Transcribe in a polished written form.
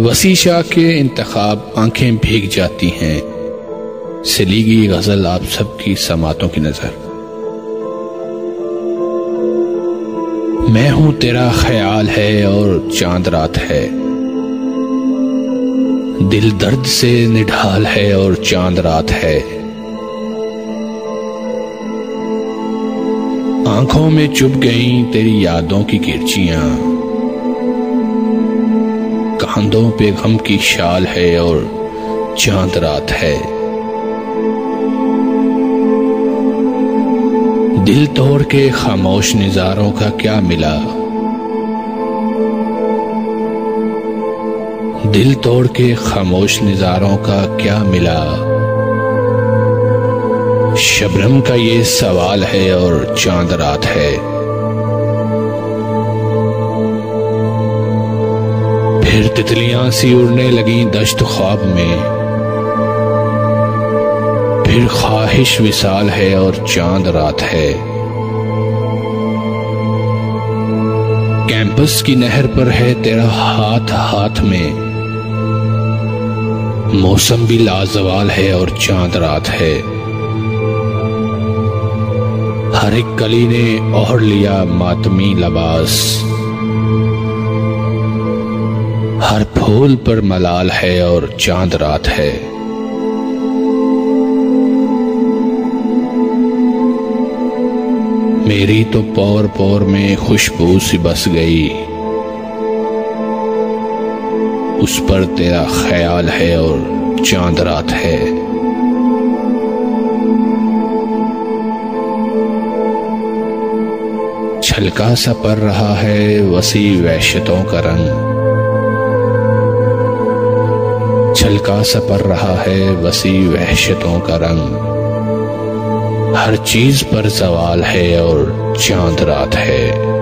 वसी शाह के इंतखाब आंखें भीग जाती हैं, सलीगी गजल आप सबकी समातों की नजर। मैं हूं तेरा ख्याल है और चांद रात है, दिल दर्द से निढाल है और चांद रात है। आंखों में चुभ गईं तेरी यादों की किरचियां, कांधों पे गम की शाल है और चांद रात है। दिल तोड़ के खामोश नजारों का क्या मिला, दिल तोड़ के खामोश नजारों का क्या मिला। शबनम का ये सवाल है और चांद रात है। फिर तितलियां सी उड़ने लगीं दश्त ख्वाब में, फिर ख्वाहिश विसाल है और चांद रात है। कैंपस की नहर पर है तेरा हाथ हाथ में, मौसम भी लाजवाल है और चांद रात है। हर एक कली ने ओढ़ लिया मातमी लबास, हर फूल पर मलाल है और चांद रात है। मेरी तो पौर पौर में खुशबू सी बस गई, उस पर तेरा ख्याल है और चांद रात है। छलका सा पर रहा है वसी वहशतों का रंग, छलका सा पर रहा है वसी वहशतों का रंग। हर चीज पर सवाल है और चांद रात है।